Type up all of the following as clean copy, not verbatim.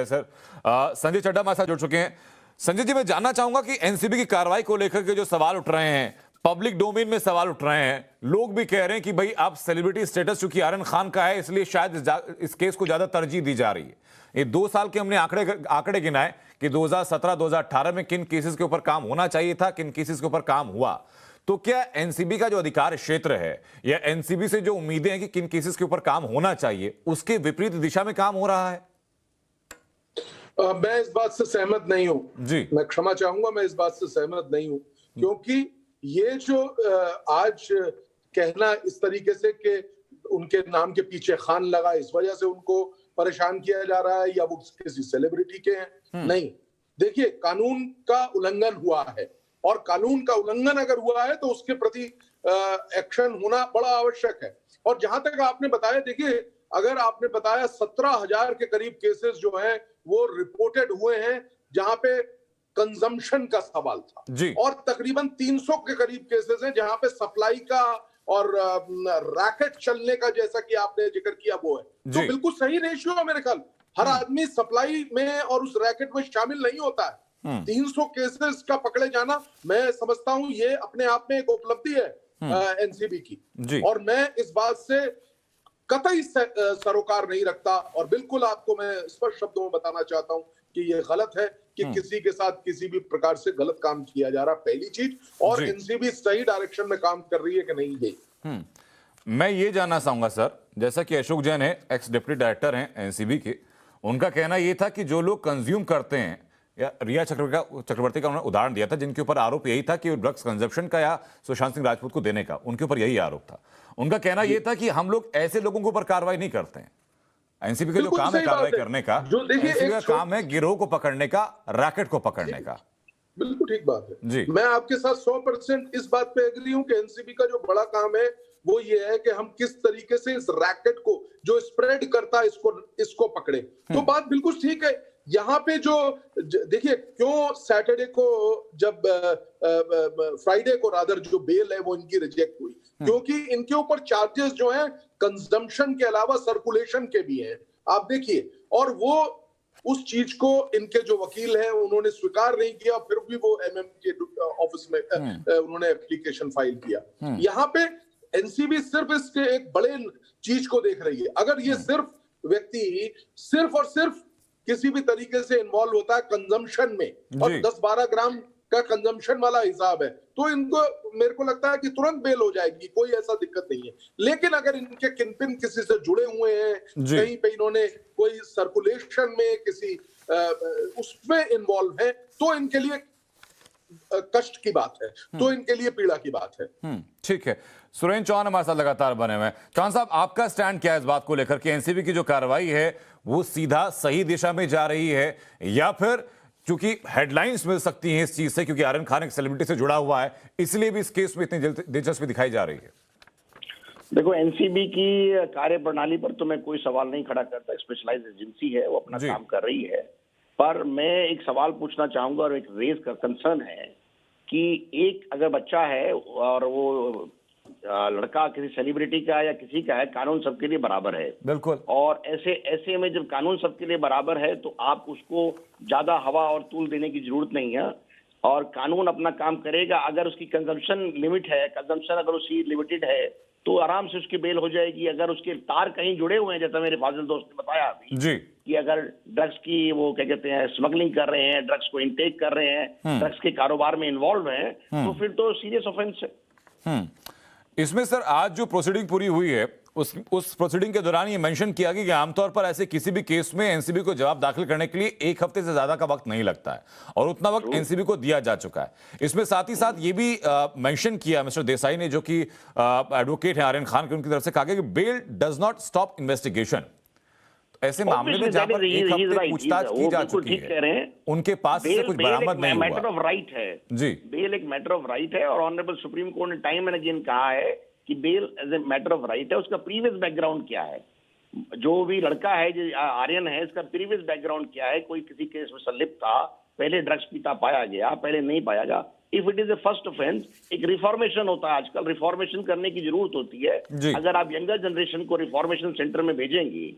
Sir Sanjay Chadha हमारे साथ जुड़ चुके हैं। संजय जी, मैं जानना चाहूंगा कि एनसीबी की कार्रवाई को लेकर के जो सवाल उठ रहे हैं, पब्लिक डोमेन में सवाल उठ रहे हैं, लोग भी कह रहे हैं कि भाई आप सेलिब्रिटी स्टेटस चूंकि आर्यन खान का है इसलिए शायद इस केस को ज्यादा तरजीह दी जा रही है। ये 2 साल के हमने आंकड़े गिनाए कि 2017-2018 में किन केसेस के ऊपर काम होना चाहिए था, किन केसेस के ऊपर काम हुआ। तो क्या एनसीबी का जो अधिकार क्षेत्र है या एनसीबी से जो उम्मीदें हैं कि किन केसेस के ऊपर काम होना चाहिए, उसके विपरीत दिशा में काम हो रहा है? मैं इस बात से सहमत नहीं हूं जी। मैं क्षमा चाहूंगा, मैं इस बात से सहमत नहीं हूं क्योंकि ये जो आज कहना इस तरीके से कि उनके नाम के पीछे खान लगा इस वजह से उनको परेशान किया जा रहा है या वो किसी सेलिब्रिटी के हैं, नहीं। देखिए, कानून का उल्लंघन हुआ है और कानून का उल्लंघन अगर हुआ है तो उसके प्रति एक्शन होना बड़ा आवश्यक है। और जहां तक आपने बताया, देखिए, अगर आपने बताया 17,000 के करीब केसेस जो हैं वो रिपोर्टेड हुए हैं जहां पे कंजम्पशन का सवाल था जी। और तकरीबन 300 के करीब केसेस हैं जहां पे सप्लाई का और रैकेट चलने का, जैसा कि आपने जिक्र किया, वो है। तो बिल्कुल सही रेशियो है मेरे ख्याल। हर आदमी सप्लाई में और उस रैकेट में शामिल नहीं होता है। 300 केसेस का पकड़े जाना, मैं समझता हूं ये अपने आप में एक उपलब्धि है एनसीबी की, और मैं इस बात से कतई सरोकार नहीं रखता। और बिल्कुल आपको मैं स्पष्ट शब्दों में बताना चाहता हूं कि ये गलत है कि किसी के साथ किसी भी प्रकार से गलत काम किया जा रहा, पहली चीज। और एनसीबी सही डायरेक्शन में काम कर रही है कि नहीं, ये मैं ये जानना चाहूंगा सर, जैसा कि अशोक जैन है, एक्स डिप्टी डायरेक्टर हैं एनसीबी के, उनका कहना यह था कि जो लोग कंज्यूम करते हैं, या रिया चक्रवर्ती का उन्होंने उदाहरण दिया था जिनके ऊपर आरोप यही था कि ड्रग्स कंजप्शन का या सुशांत सिंह राजपूत को देने का, उनके ऊपर यही आरोप था। उनका कहना यह था कि हम लोग ऐसे लोगों के ऊपर कार्रवाई नहीं करते हैं। एनसीबी का जो काम है कार्रवाई करने का, एनसीबी का काम है गिरोह को पकड़ने का, रैकेट को पकड़ने का। बिल्कुल ठीक बात है जी। मैं आपके साथ 100% इस बात पे एग्री हूं कि एनसीबी का जो बड़ा काम है वो ये है कि हम किस तरीके से इस रैकेट को जो स्प्रेड करता है इसको पकड़े। तो बात बिल्कुल ठीक है। यहाँ पे जो देखिए, क्यों सैटरडे को, जब फ्राइडे को रादर जो बेल है वो इनकी रिजेक्ट हुई, क्योंकि इनके ऊपर चार्जेस जो हैं कंजम्पशन के अलावा सर्कुलेशन के भी हैं, आप देखिए। और वो उस चीज को इनके जो वकील हैं उन्होंने स्वीकार नहीं किया, फिर भी वो एमएम के ऑफिस में उन्होंने एप्लीकेशन फाइल किया। यहाँ पे एनसीबी सिर्फ इसके एक बड़े चीज को देख रही है। अगर ये सिर्फ व्यक्ति सिर्फ और सिर्फ किसी भी तरीके से इन्वॉल्व होता है कंजम्पशन में और 10-12 ग्राम का कंजम्पशन वाला हिसाब है, तो इनको, मेरे को लगता है कि तुरंत बेल हो जाएगी, कोई ऐसा दिक्कत नहीं है। लेकिन अगर इनके किनपिन किसी से जुड़े हुए हैं, कहीं पे इन्होंने कोई सर्कुलेशन में किसी उसमें इन्वॉल्व है, तो इनके लिए कष्ट की बात है, तो इनके लिए पीड़ा की बात है। ठीक है। सुरेंद्र चौहान हमारे साथ लगातार बने हुए हैं। चौहान साहब, आपका स्टैंड क्या है इस बात को लेकर कि एनसीबी की जो कार्रवाई है वो सीधा सही दिशा में जा रही है, या फिर क्योंकि हेडलाइंस मिल सकती हैं इस चीज से, क्योंकि आर्यन खान एक सेलिब्रिटी से जुड़ा हुआ है, इसलिए भी इस केस में इतनी दिलचस्पी दिखाई जा रही है? देखो, एनसीबी की कार्य प्रणाली पर तो मैं कोई सवाल नहीं खड़ा करता। स्पेशलाइज्ड एजेंसी है, वो अपना काम कर रही है। पर मैं एक सवाल पूछना चाहूंगा और एक रेज का कंसर्न है कि एक अगर बच्चा है और वो लड़का किसी सेलिब्रिटी का या किसी का है, कानून सबके लिए बराबर है। बिल्कुल। और ऐसे में जब कानून सबके लिए बराबर है तो आप उसको ज्यादा हवा और तूल देने की जरूरत नहीं है, और कानून अपना काम करेगा। अगर उसकी कंजम्पशन लिमिट है, कंजम्पशन अगर उसकी लिमिटेड है, तो आराम से उसकी बेल हो जाएगी। अगर उसके तार कहीं जुड़े हुए हैं, जैसा मेरे फाजिल दोस्त ने बताया अभी जी, कि अगर ड्रग्स की वो क्या कहते हैं स्मगलिंग कर रहे हैं, ड्रग्स को इनटेक कर रहे हैं, ड्रग्स के कारोबार में इन्वॉल्व हैं, तो फिर तो सीरियस ऑफेंस है। इसमें सर आज जो प्रोसीडिंग पूरी हुई है उस प्रोसीडिंग के दौरान ये मेंशन किया गया कि आमतौर पर ऐसे किसी भी केस में एनसीबी को जवाब दाखिल करने के लिए 1 हफ्ते से ज्यादा का वक्त नहीं लगता है, और उतना वक्त एनसीबी को दिया जा चुका है। इसमें साथ ही साथ ये भी मेंशन किया मिस्टर देसाई ने, जो कि एडवोकेट है आर्यन खान के, उनकी तरफ से कहा गया कि bail does not stop investigation. ऐसे मामले में जहां पर 1 हफ्ते पूछताछ की जा चुकी है, उनके पास से कुछ बरामद नहीं हुआ। मैटर ऑफ राइट है जी, बेल एक मैटर ऑफ राइट है, और ऑनरेबल सुप्रीम कोर्ट ने टाइम एंड अगेन कहा है कि bail as a matter of right है। उसका प्रीवियस बैकग्राउंड क्या है, जो भी लड़का है जो आर्यन है, इसका प्रीवियस बैकग्राउंड क्या है, कोई किसी केस में संलिप्त था, पहले ड्रग्स पीता पाया गया, पहले नहीं पाया गया। If it is a first offence, एक रिफॉर्मेशन होता है, आजकल रिफॉर्मेशन करने की जरूरत होती है। अगर आप यंगर जनरेशन को रिफॉर्मेशन सेंटर में भेजेंगी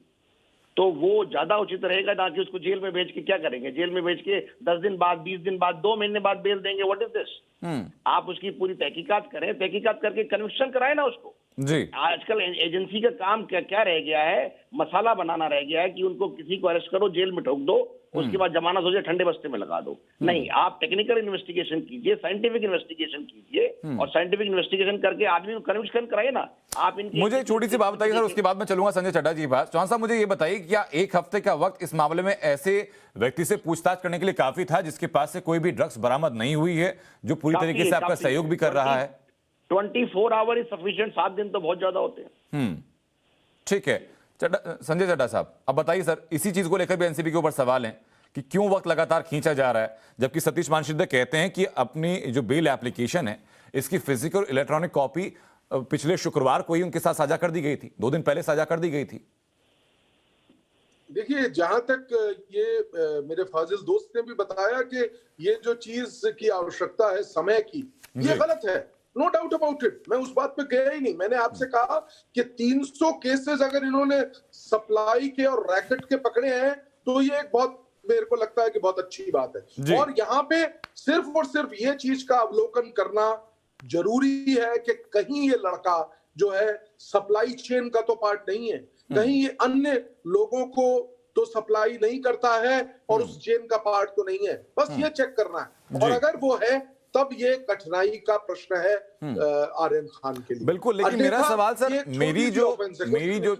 तो वो ज्यादा उचित रहेगा ना कि उसको जेल में भेज के क्या करेंगे, जेल में भेज के 10 दिन बाद, 20 दिन बाद, 2 महीने बाद बेल देंगे, व्हाट इज दिस। आप उसकी पूरी तहकीकात करें, तहकीकात करके कन्विक्शन कराए ना उसको। जी आजकल एजेंसी का काम क्या क्या रह गया है, मसाला बनाना रह गया है कि उनको किसी को अरेस्ट करो, जेल में ठोक दो, उसके बाद जमानत हो जाए, ठंडे बस्ते में लगा दो। नहीं, आप टेक्निकल इन्वेस्टिगेशन कीजिए, साइंटिफिक इन्वेस्टिगेशन कीजिए और साइंटिफिक इन्वेस्टिगेशन करके आदमी को कन्विक्शन कराए ना। आप इनकी मुझे छोटी सी बात बताइए सर, उसके बाद मैं चलूंगा संजय चड्ढा जी के पास। चौहान साहब, मुझे ये बताइए कि क्या 1 हफ्ते का वक्त इस मामले में ऐसे व्यक्ति से पूछताछ करने के लिए काफी था जिसके पास से कोई भी ड्रग्स बरामद नहीं हुई है, जो पूरी तरीके से आपका सहयोग भी कर रहा है? 24 आवर इज सफिशिएंट। 7 दिन तो बहुत ज्यादा होते हैं। ठीक है संजय चड्ढा साहब, अब बताइए सर, इसी चीज को लेकर भी एनसीबी के ऊपर सवाल है कि क्यों वक्त लगातार खींचा जा रहा है, जबकि सतीश मानसिद्धे कहते हैं कि अपनी जो बेल एप्लीकेशन है इसकी फिजिकल इलेक्ट्रॉनिक कॉपी पिछले शुक्रवार को ही उनके साथ साझा कर दी गई थी, 2 दिन पहले साझा कर दी गई थी। देखिए, जहां तक ये मेरे फाजिल दोस्त ने भी बताया कि ये जो चीज की आवश्यकता है समय की, ये गलत है, नो डाउट अबाउट इट। मैं उस बात पे गया ही नहीं। मैंने आपसे कहा कि 300 केसेस अगर इन्होंने सप्लाई के और रैकेट के पकड़े हैं तो ये एक बहुत, मेरे को लगता है कि बहुत अच्छी बात है। और यहाँ पे सिर्फ और सिर्फ ये चीज का अवलोकन करना जरूरी है कि कहीं ये लड़का जो है सप्लाई चेन का तो पार्ट नहीं है, कहीं ये अन्य लोगों को तो सप्लाई नहीं करता है और उस चेन का पार्ट तो नहीं है। बस ये चेक करना है, और अगर वो है तब ये कठिनाई का प्रश्न है आर्यन खान के लिए। बिल्कुल, लेकिन मेरा सवाल सर,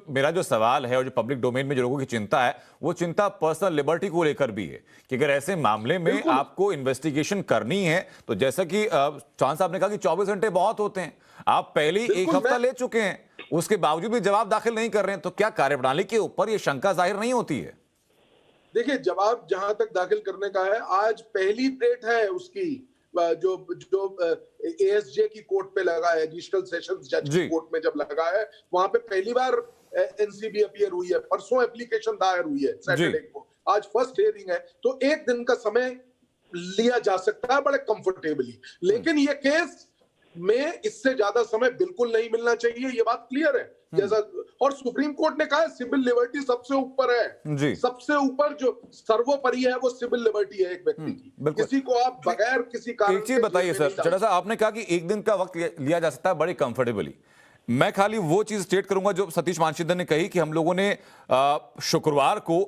मेरा जो सवाल है और जो पब्लिक डोमेन में जो लोगों की चिंता है, वो चिंता पर्सनल लिबर्टी को लेकर भी है कि अगर ऐसे मामले में आपको इन्वेस्टिगेशन करनी है तो जैसा कि चौहान साहब ने कहा कि 24 घंटे बहुत होते हैं, आप पहले ही 1 हफ्ता ले चुके हैं, उसके बावजूद भी जवाब दाखिल नहीं कर रहे हैं, तो क्या कार्यप्रणाली के ऊपर ये शंका जाहिर नहीं होती है? देखिए, जवाब जहां तक दाखिल करने का है, आज पहली डेट है उसकी, जो एएसजे की कोर्ट पे लगा है, एडिशनल सेशंस जज की कोर्ट में जब लगा है, वहां पे पहली बार एनसीबी अपीयर हुई है। परसों एप्लीकेशन दायर हुई है सैटरडे को, आज फर्स्ट हियरिंग है, तो 1 दिन का समय लिया जा सकता है बड़े कंफर्टेबली। लेकिन ये केस में इससे ज्यादा समय बिल्कुल नहीं मिलना चाहिए, ये बात क्लियर है। जैसा और सुप्रीम कोर्ट ने कहा है, सिविल लिबर्टी सबसे ऊपर है, सबसे ऊपर जो सर्वोपरि है वो सिविल लिबर्टी है एक व्यक्ति की। किसी को आप बगैर किसी कारण, एक चीज बताइए सर चड्ढा साहब, आपने कहा कि 1 दिन का वक्त लिया जा सकता है बड़े कंफर्टेबली। मैं खाली वो चीज स्टेट करूंगा जो सतीश मानसिद्धे ने कही कि हम लोगों ने शुक्रवार को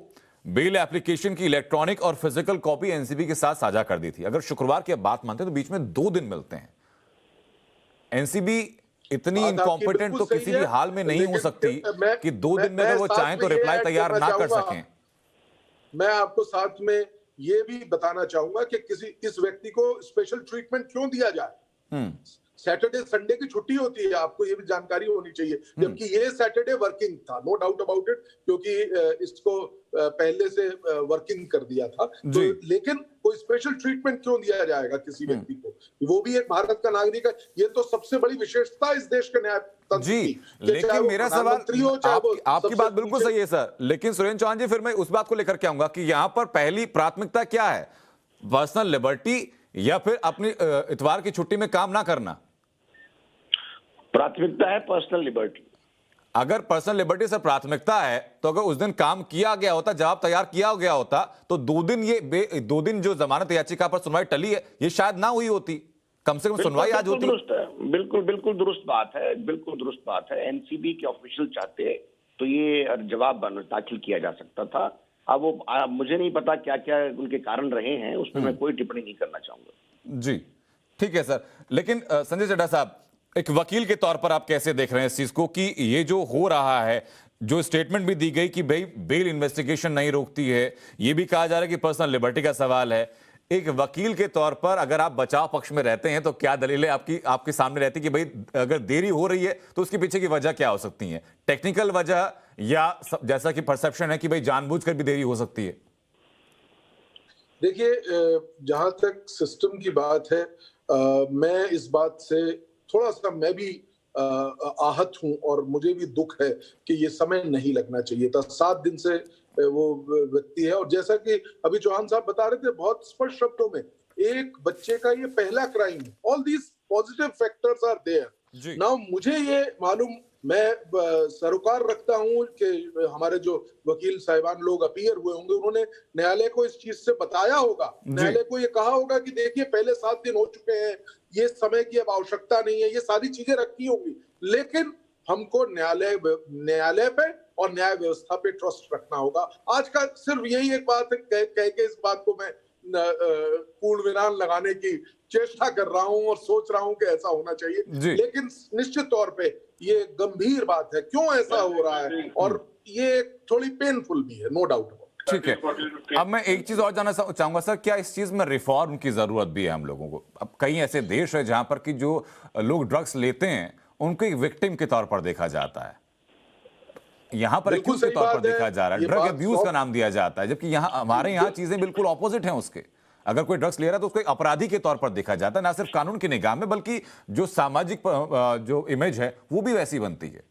बेल एप्लीकेशन की इलेक्ट्रॉनिक और फिजिकल कॉपी एनसीबी के साथ साझा कर दी थी। अगर शुक्रवार की बात मानते हैं तो बीच में 2 दिन मिलते हैं। एनसीबी इतनी इनकॉम्पिटेंट तो किसी भी हाल में नहीं हो सकती कि 2 दिन में अगर वो चाहें तो रिप्लाई तैयार ना कर सकें। मैं आपको साथ में ये भी बताना चाहूंगा कि इस व्यक्ति को स्पेशल ट्रीटमेंट क्यों दिया जाए। सैटरडे संडे की छुट्टी होती है, आपको ये भी जानकारी होनी चाहिए, जबकि ये सैटरडे वर्किंग था, नो डाउट अबाउट इट, क्योंकि इसको पहले से वर्किंग कर दिया था। तो लेकिन कोई स्पेशल ट्रीटमेंट क्यों दिया जाएगा किसी व्यक्ति को? वो भी एक भारत का नागरिक है। ये तो सबसे बड़ी विशेषता इस देश के न्यायतंत्र की। लेकिन मेरा सवाल, आपकी बात बिल्कुल सही है सर, लेकिन सुरेंद्र चौहान जी, फिर मैं उस बात को लेकर के आऊंगा कि यहां पर पहली प्राथमिकता क्या है, पर्सनल लिबर्टी या फिर अपनी इतवार की छुट्टी में काम ना करना? प्राथमिकता है पर्सनल लिबर्टी। अगर पर्सनल लिबर्टी से प्राथमिकता है तो अगर उस दिन काम किया गया होता, जवाब तैयार किया गया होता, तो 2 दिन जो जमानत याचिका पर सुनवाई टली है, ये शायद ना हुई होती, कम से कम सुनवाई आज होती। बिल्कुल दुरुस्त बात है, बिल्कुल दुरुस्त बात है। एनसीबी के ऑफिशियल चाहते तो ये जवाब दाखिल किया जा सकता था। अब वो मुझे नहीं पता क्या क्या उनके कारण रहे हैं, उसमें मैं कोई टिप्पणी नहीं करना चाहूंगा। जी ठीक है सर, लेकिन संजय चड्ढा साहब, एक वकील के तौर पर आप कैसे देख रहे हैं इस चीज को कि ये जो हो रहा है, जो स्टेटमेंट भी दी गई कि भाई बेल इन्वेस्टिगेशन नहीं रोकती है, ये भी कहा जा रहा है कि पर्सनल लिबर्टी का सवाल है। एक वकील के तौर पर अगर आप बचाव पक्ष में रहते हैं तो क्या दलीलें आपके सामने रहती कि भाई अगर देरी हो रही है तो उसके पीछे की वजह क्या हो सकती है? टेक्निकल वजह या जैसा कि परसेप्शन है कि भाई जानबूझकर भी देरी हो सकती है? देखिए, जहां तक सिस्टम की बात है, मैं इस बात से थोड़ा सा मैं भी आहत हूं और मुझे भी दुख है कि ये समय नहीं लगना चाहिए था। 7 दिन से वो व्यक्ति है, और जैसा कि अभी चौहान साहब बता रहे थे बहुत स्पष्ट शब्दों में, एक बच्चे का ये पहला क्राइम है। All these positive factors are there. Now मुझे ये मालूम मैं सरोकार रखता हूं कि हमारे जो वकील साहिबान लोग अपीयर हुए होंगे उन्होंने न्यायालय को इस चीज से बताया होगा, न्यायालय को ये कहा होगा कि देखिए पहले 7 दिन हो चुके हैं, ये समय की अब आवश्यकता नहीं है, ये सारी चीजें रखी होंगी। लेकिन हमको न्यायालय पे और न्याय व्यवस्था पे ट्रस्ट रखना होगा। आज का सिर्फ यही एक बात है, कह के इस बात को मैं पूर्ण विराम लगाने की चेष्टा कर रहा हूं और सोच रहा हूं कि ऐसा होना चाहिए, लेकिन निश्चित तौर पे ये गंभीर बात है क्यों ऐसा हो रहा है, और ये थोड़ी पेनफुल भी है, नो डाउट। ठीक है, अब मैं एक चीज और जानना चाहूंगा सर, क्या इस चीज में रिफॉर्म की जरूरत भी है हम लोगों को? अब कई ऐसे देश है जहां पर कि जो लोग ड्रग्स लेते हैं उनको एक विक्टिम के तौर पर देखा जाता है, यहाँ पर एक्यूज के तौर पर देखा जा रहा है, ड्रग अब्यूज का नाम दिया जाता है, जबकि यहाँ हमारे यहाँ चीजें बिल्कुल ऑपोजिट हैं उसके। अगर कोई ड्रग्स ले रहा है तो उसको एक अपराधी के तौर पर देखा जाता है, ना सिर्फ कानून की निगाह में बल्कि जो सामाजिक जो इमेज है वो भी वैसी बनती है।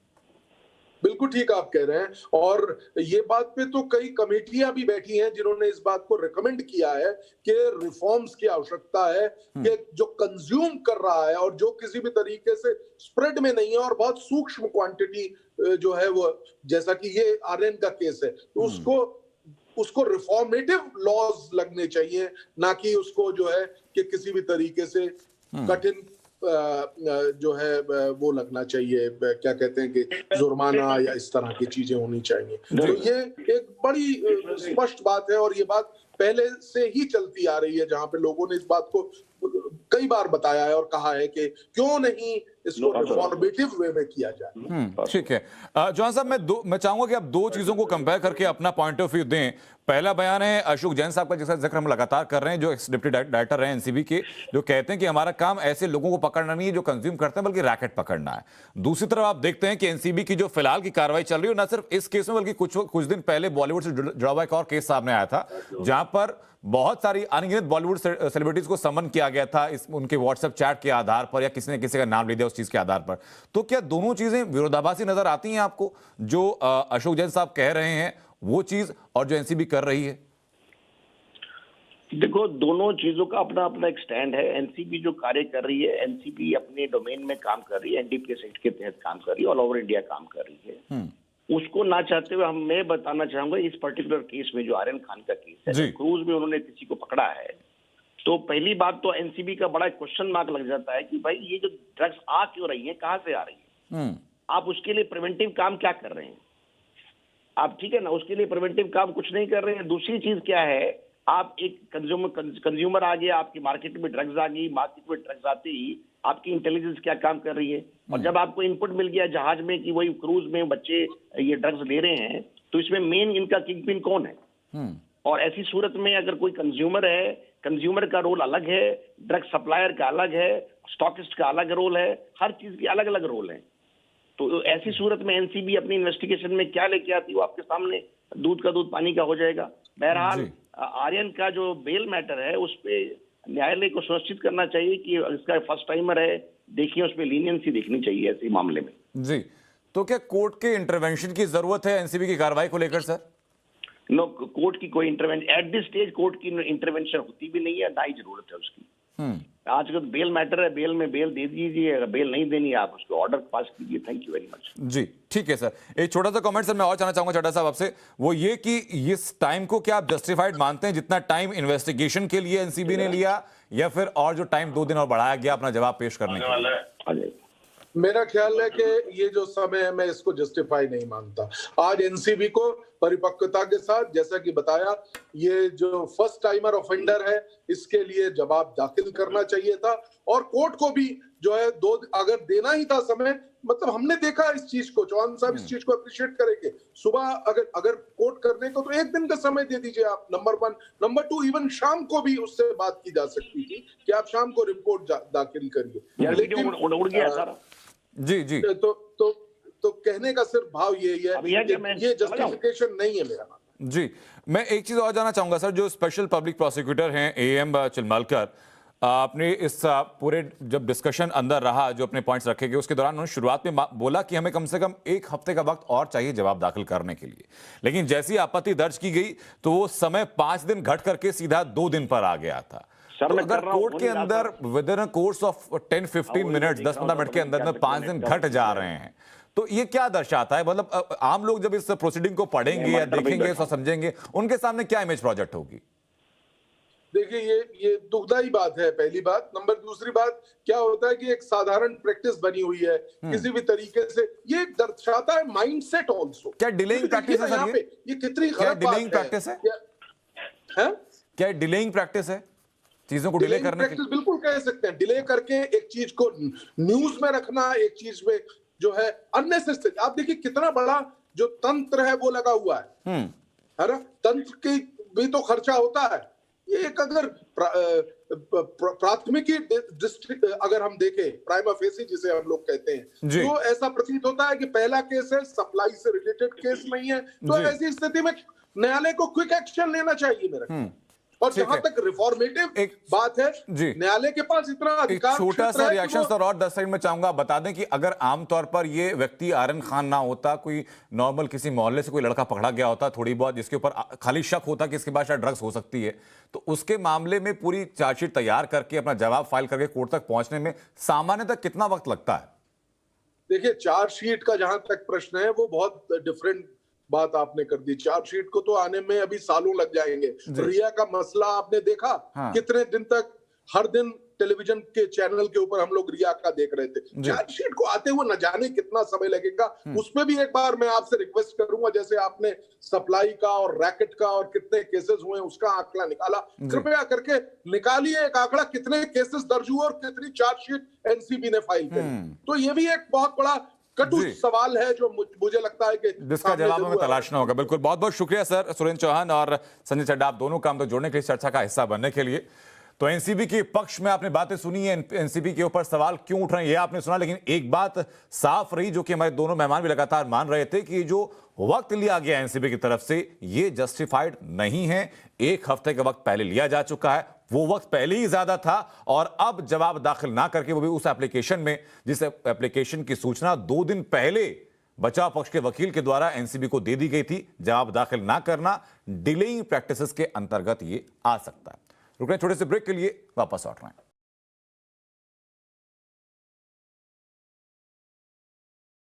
बिल्कुल ठीक आप कह रहे हैं, और ये बात पे तो कई कमेटियां भी बैठी हैं जिन्होंने इस बात को रिकमेंड किया है कि रिफॉर्म्स की आवश्यकता है, कि जो कंज्यूम कर रहा है और जो किसी भी तरीके से स्प्रेड में नहीं है और बहुत सूक्ष्म क्वांटिटी जो है वो, जैसा कि ये आर्यन का केस है, तो उसको रिफॉर्मेटिव लॉज लगने चाहिए, ना कि उसको जो है कि किसी भी तरीके से कठिन जो है वो लगना चाहिए, क्या कहते हैं कि जुर्माना या इस तरह की चीजें होनी चाहिए। तो ये एक बड़ी स्पष्ट बात है और ये बात पहले से ही चलती आ रही है, जहां पे लोगों ने इस बात को कई बार बताया है और कहा है कि क्यों नहीं इसको रिफॉर्मेटिव वे में किया जाए। ठीक है जॉन साहब, मैं चाहूंगा कि आप दो चीजों को कंपेयर करके अपना पॉइंट ऑफ व्यू दें। पहला बयान है अशोक जैन साहब का, जिसका जिक्र हम लगातार कर रहे हैं, जो एक्स डिप्टी डायरेक्टर रहे एनसीबी के, जो कहते हैं कि हमारा काम ऐसे लोगों को पकड़ना नहीं है जो कंज्यूम करते हैं, बल्कि रैकेट पकड़ना है। दूसरी तरफ आप देखते हैं कि एनसीबी की जो फिलहाल की कार्रवाई चल रही है, ना सिर्फ इस केस में बल्कि कुछ दिन पहले बॉलीवुड से जुड़ा हुआ एक और केस सामने आया था, जहां पर बहुत सारी अनगिनत बॉलीवुड सेलिब्रिटीज को समन किया गया था उनके व्हाट्सएप चैट के आधार पर, या किसी ने किसी का नाम ले दिया उस चीज के आधार पर। तो क्या दोनों चीजें विरोधाभासी नजर आती हैं आपको, जो अशोक जैन साहब कह रहे हैं वो चीज और जो एनसीबी कर रही है? देखो, दोनों चीजों का अपना अपना एक स्टैंड है। एनसीबी जो कार्य कर रही है, एनसीबी अपने डोमेन में काम कर रही है, एनडीपीएस एक्ट के तहत काम कर रही है, ऑल ओवर इंडिया काम कर रही है। उसको ना चाहते हुए मैं बताना चाहूंगा, इस पर्टिकुलर केस में जो आर्यन खान का केस है, क्रूज में उन्होंने किसी को पकड़ा है, तो पहली बात तो एनसीबी का बड़ा क्वेश्चन मार्क लग जाता है कि भाई ये जो ड्रग्स आ क्यों रही है, कहां से आ रही है, आप उसके लिए प्रिवेंटिव काम क्या कर रहे हैं? आप ठीक है ना, उसके लिए प्रिवेंटिव काम कुछ नहीं कर रहे हैं। दूसरी चीज क्या है, आप एक कंज्यूमर आ गया, आपकी मार्केट में ड्रग्स आ गई, मार्केट में ड्रग्स आते ही आपकी इंटेलिजेंस क्या काम कर रही है, और जब आपको इनपुट मिल गया जहाज में कि वही क्रूज में बच्चे ये ड्रग्स ले रहे हैं, तो इसमें मेन इनका किंग पिन कौन है? और ऐसी सूरत में अगर कोई कंज्यूमर है, कंज्यूमर का रोल अलग है, ड्रग सप्लायर का अलग है, स्टॉकिस्ट का अलग रोल है, हर चीज के अलग अलग रोल है। तो ऐसी सूरत में एनसीबी अपनी इन्वेस्टिगेशन में क्या लेके आती है वो आपके सामने दूध का दूध पानी का हो जाएगा। बहरहाल आर्यन का जो बेल मैटर है उस पे न्यायालय को सुनिश्चित करना चाहिए कि इसका फर्स्ट टाइमर है, देखिए उस पर लीनियंसी देखनी चाहिए ऐसे मामले में। जी, तो क्या कोर्ट के इंटरवेंशन की जरूरत है एनसीबी की कार्रवाई को लेकर सर? नो, कोर्ट की कोई intervention at this stage court की इंटरवेंशन होती भी नहीं है, ना ही जरूरत है उसकी। आज का बेल मैटर है, बेल में बेल दे दीजिए, अगर बेल नहीं देनी है आप उसको ऑर्डर पास कीजिए। Thank you very much. जी ठीक है सर। एक छोटा सा कमेंट सर मैं और जानना चाहूंगा चड्ढा साहब आपसे, वो ये कि इस टाइम को क्या आप जस्टिफाइड मानते हैं, जितना टाइम इन्वेस्टिगेशन के लिए एनसीबी ने लिया, या फिर और जो टाइम 2 दिन और बढ़ाया गया अपना जवाब पेश करने के लिए? मेरा ख्याल है कि ये जो समय है मैं इसको जस्टिफाई नहीं मानता। आज एनसीबी को परिपक्वता के साथ, जैसा कि बताया, ये जो फर्स्ट टाइमर ऑफेंडर है इसके लिए जवाब दाखिल करना चाहिए था, और कोर्ट को भी जो है अगर देना ही था समय, मतलब हमने देखा इस चीज को, चौहान साहब इस चीज को अप्रिशिएट करेंगे, सुबह अगर कोर्ट करने को तो 1 दिन का समय दे दीजिए आप, नंबर 1। नंबर 2, इवन शाम को भी उससे बात की जा सकती थी कि आप शाम को रिपोर्ट दाखिल करिए, लेकिन उड़ गया सारा। जी तो कहने का सिर्फ भाव यही है, ये जस्टिफिकेशन नहीं है मेरा मानना। जी, मैं एक चीज और जानना चाहूंगा सर, जो स्पेशल पब्लिक प्रोसिक्यूटर हैं एएम चिलमलकर, आपने इस पूरे जब डिस्कशन अंदर रहा, जो अपने पॉइंट्स रखे गए उसके दौरान उन्होंने शुरुआत में बोला कि हमें कम से कम 1 हफ्ते का वक्त और चाहिए जवाब दाखिल करने के लिए, लेकिन जैसी आपत्ति दर्ज की गई तो वो समय 5 दिन घट करके सीधा 2 दिन पर आ गया था। तो अगर कोर्ट के अंदर with in a course of 10-15 minutes, 10-15 minute के अंदर में 5 दिन घट जा रहे हैं, तो ये क्या दर्शाता है? मतलब आम लोग जब इस प्रोसीडिंग को पढ़ेंगे या देखेंगे तो समझेंगे, उनके सामने क्या इमेज प्रोजेक्ट होगी? देखिए ये दुखदाई बात है, पहली बात। नंबर दूसरी बात क्या होता है कि एक साधारण प्रैक्टिस बनी हुई है किसी भी तरीके से, ये दर्शाता है माइंडसेट ऑल्सो। क्या डिलेइंग प्रैक्टिस है सर? ये कितनी क्या गलत डिलेइंग बात प्रैक्टिस है? है क्या डिलेइंग प्रैक्टिस है, चीजों को डिले करने की? बिल्कुल कह सकते हैं, डिले करके एक चीज को न्यूज में रखना, एक चीज में जो है अननेसेसरी। आप देखिए कितना बड़ा जो तंत्र है वो लगा हुआ है ना? तंत्र की भी तो खर्चा होता है। ये एक अगर प्राथमिकी डिस्ट्रिक्ट अगर हम देखें, प्राइमा फेसी जिसे हम लोग कहते हैं, तो ऐसा प्रतीत होता है कि पहला केस है, सप्लाई से रिलेटेड केस नहीं है। तो ऐसी स्थिति में न्यायालय को क्विक एक्शन लेना चाहिए मेरा। और जहां तक रिफॉर्मेटिव बात है, न्यायालय के पास इतना अधिकार। छोटा सा रिएक्शन सर और 10 सेकंड में चाहूंगा। बता दें कि अगर आमतौर पर ये व्यक्ति आर्यन खान ना होता, कोई नॉर्मल किसी मोहल्ले से कोई लड़का पकड़ा गया होता थोड़ी बहुत, जिसके ऊपर खाली शक होता कि इसके पास शायद ड्रग्स हो सकती है, तो उसके मामले में पूरी चार्जशीट तैयार करके अपना जवाब फाइल करके कोर्ट तक पहुंचने में सामान्यतः कितना वक्त लगता है? देखिए, चार्जशीट का जहां तक प्रश्न है वो बहुत डिफरेंट बात आपने कर दी। चार्जशीट को तो आने में अभी सालों लग जाएंगे। रिया का मसला आपने देखा, कितने दिन तक हर दिन टेलीविजन के चैनल के ऊपर हम लोग रिया का देख रहे थे। चार्जशीट को आते हुए न जाने कितना समय लगेगा। उसमें भी एक बार मैं आपसे रिक्वेस्ट करूंगा, जैसे आपने सप्लाई का और रैकेट का और कितने केसेस हुए उसका आंकड़ा निकाला, कृपया करके निकालिए एक आंकड़ा, कितने केसेस दर्ज हुए और कितनी चार्जशीट एनसीबी ने फाइल करी। तो ये भी एक बहुत बड़ा कटु सवाल है जो मुझे लगता है कि जिसका जवाब हमें तलाशना होगा। बिल्कुल, बहुत बहुत शुक्रिया सर, सुरेंद्र चौहान और संजय चड्ढा, आप दोनों काम तक जोड़ने के लिए, चर्चा का हिस्सा बनने के लिए। तो एनसीबी के पक्ष में आपने बातें सुनी है, एनसीबी के ऊपर सवाल क्यों उठ रहे हैं ये आपने सुना, लेकिन एक बात साफ रही जो कि हमारे दोनों मेहमान भी लगातार मान रहे थे कि जो वक्त लिया गया एनसीबी की तरफ से ये जस्टिफाइड नहीं है। 1 हफ्ते का वक्त पहले लिया जा चुका है, वो वक्त पहले ही ज्यादा था, और अब जवाब दाखिल ना करके, वो भी उस एप्लीकेशन में जिस एप्लीकेशन की सूचना 2 दिन पहले बचाव पक्ष के वकील के द्वारा एनसीबी को दे दी गई थी, जवाब दाखिल ना करना डिलेइंग प्रैक्टिसेस के अंतर्गत ये आ सकता है। रुक रहे छोटे से ब्रेक के लिए, वापस लौट रहे हैं।